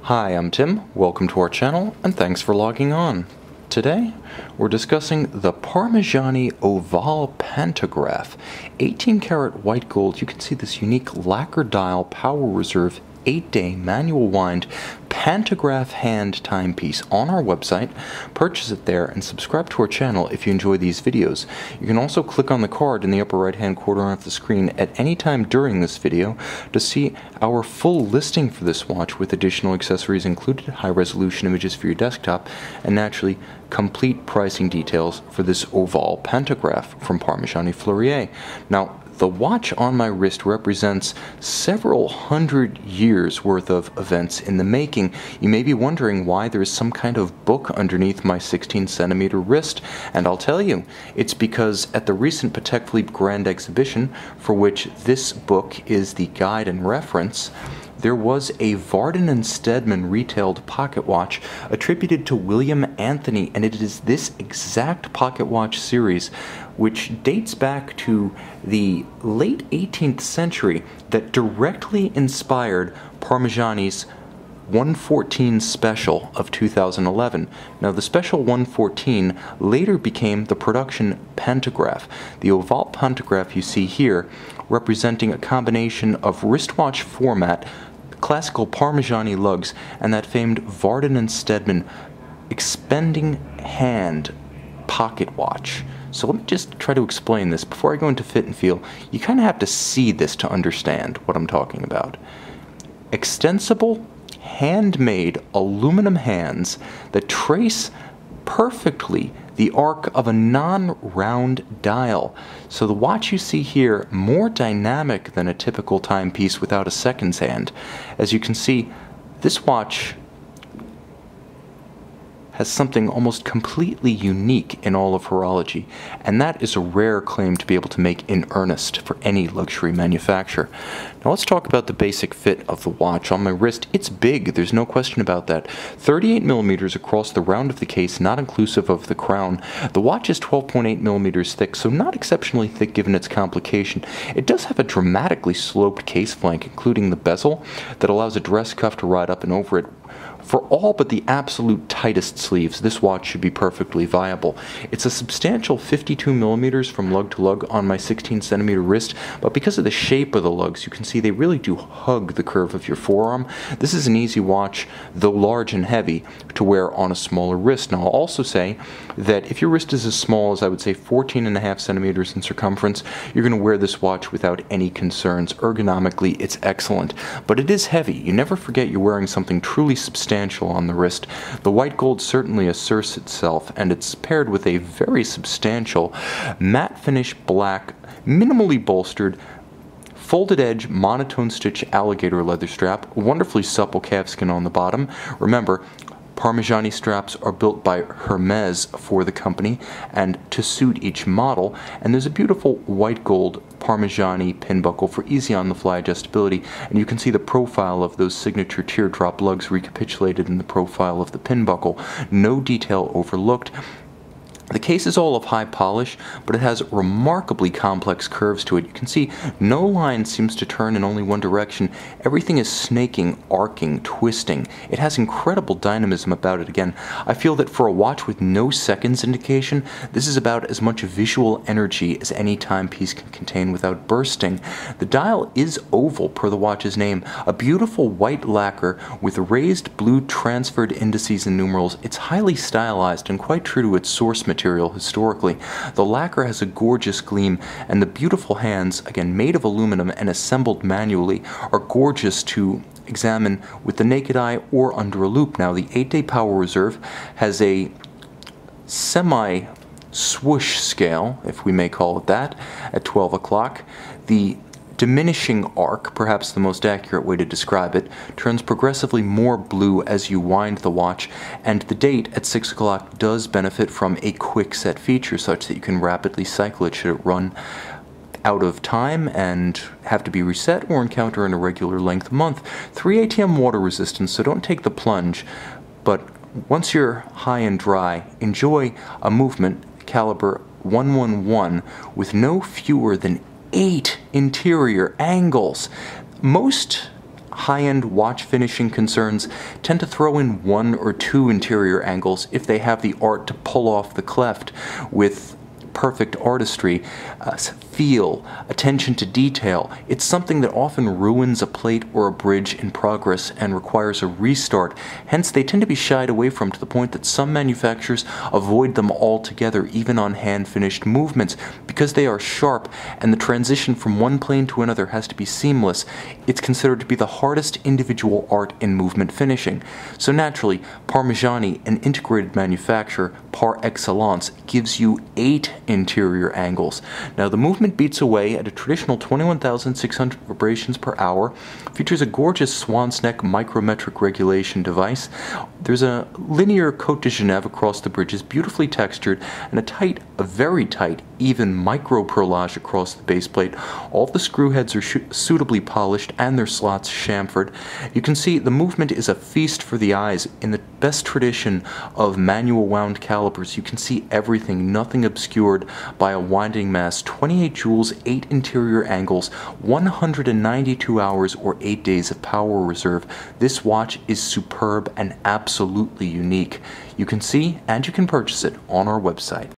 Hi, I'm Tim, welcome to our channel, and thanks for logging on. Today, we're discussing the Parmigiani Ovale Pantographe, 18 karat white gold. You can see this unique lacquer dial power reserve 8-day manual wind pantograph hand timepiece on our website. Purchase it there and subscribe to our channel if you enjoy these videos. You can also click on the card in the upper right hand corner of the screen at any time during this video to see our full listing for this watch with additional accessories included, high resolution images for your desktop, and naturally complete pricing details for this Ovale Pantographe from Parmigiani Fleurier. Now, the watch on my wrist represents several hundred years worth of events in the making. You may be wondering why there is some kind of book underneath my 16-centimeter wrist, and I'll tell you, it's because at the recent Patek Philippe Grand Exhibition, for which this book is the guide and reference, there was a Varden & Steadman retailed pocket watch attributed to William Anthony, and it is this exact pocket watch series, which dates back to the late 18th century, that directly inspired Parmigiani's 114 Special of 2011. Now, the Special 114 later became the production Pantographe. The Ovale Pantographe you see here representing a combination of wristwatch format, classical Parmigiani lugs, and that famed Varden & Steadman expending hand pocket watch. So let me just try to explain this. Before I go into fit and feel, you kind of have to see this to understand what I'm talking about. Extensible, handmade aluminum hands that trace perfectly the arc of a non-round dial. So the watch you see here, more dynamic than a typical timepiece without a seconds hand. As you can see, this watch has something almost completely unique in all of horology, and that is a rare claim to be able to make in earnest for any luxury manufacturer. Now let's talk about the basic fit of the watch. On my wrist, it's big, there's no question about that. 38 millimeters across the round of the case, not inclusive of the crown. The watch is 12.8 millimeters thick, so not exceptionally thick given its complication. It does have a dramatically sloped case flank, including the bezel, that allows a dress cuff to ride up and over it. For all but the absolute tightest sleeves, this watch should be perfectly viable. It's a substantial 52 millimeters from lug to lug on my 16-centimeter wrist, but because of the shape of the lugs, you can see they really do hug the curve of your forearm. This is an easy watch, though large and heavy, to wear on a smaller wrist. Now, I'll also say that if your wrist is as small as, I would say, 14.5 centimeters in circumference, you're going to wear this watch without any concerns. Ergonomically, it's excellent, but it is heavy. You never forget you're wearing something truly substantial on the wrist. The white gold certainly asserts itself, and it's paired with a very substantial matte finish black, minimally bolstered, folded edge monotone stitch alligator leather strap, wonderfully supple calfskin on the bottom. Remember, Parmigiani straps are built by Hermes for the company and to suit each model, and there's a beautiful white gold Parmigiani pin buckle for easy on-the-fly adjustability, and you can see the profile of those signature teardrop lugs recapitulated in the profile of the pin buckle. No detail overlooked. The case is all of high polish, but it has remarkably complex curves to it. You can see no line seems to turn in only one direction. Everything is snaking, arcing, twisting. It has incredible dynamism about it. Again, I feel that for a watch with no seconds indication, this is about as much visual energy as any timepiece can contain without bursting. The dial is oval per the watch's name, a beautiful white lacquer with raised blue transferred indices and numerals. It's highly stylized and quite true to its source material historically. The lacquer has a gorgeous gleam, and the beautiful hands, again made of aluminum and assembled manually, are gorgeous to examine with the naked eye or under a loupe. Now, the 8-day power reserve has a semi-swoosh scale, if we may call it that, at 12 o'clock. The diminishing arc, perhaps the most accurate way to describe it, turns progressively more blue as you wind the watch, and the date at 6 o'clock does benefit from a quick set feature such that you can rapidly cycle it should it run out of time and have to be reset or encounter an irregular length month. 3 ATM water resistance, so don't take the plunge, but once you're high and dry, enjoy a movement caliber 111 with no fewer than 8 interior angles. Most high-end watch finishing concerns tend to throw in 1 or 2 interior angles if they have the art to pull off the cleft with perfect artistry, feel, attention to detail. It's something that often ruins a plate or a bridge in progress and requires a restart. Hence, they tend to be shied away from, to the point that some manufacturers avoid them altogether, even on hand-finished movements, because they are sharp and the transition from one plane to another has to be seamless. It's considered to be the hardest individual art in movement finishing. So naturally, Parmigiani, an integrated manufacturer par excellence, gives you 8 interior angles. Now, the movement beats away at a traditional 21,600 vibrations per hour, features a gorgeous swan's neck micrometric regulation device. There's a linear Côte de Genève across the bridges, beautifully textured, and a very tight, even micro perlage across the base plate. All the screw heads are suitably polished and their slots chamfered. You can see the movement is a feast for the eyes. In the best tradition of manual wound calipers, you can see everything, nothing obscured by a winding mass. 28 jewels, 8 interior angles, 192 hours or 8 days of power reserve. This watch is superb and absolutely unique. You can see and you can purchase it on our website.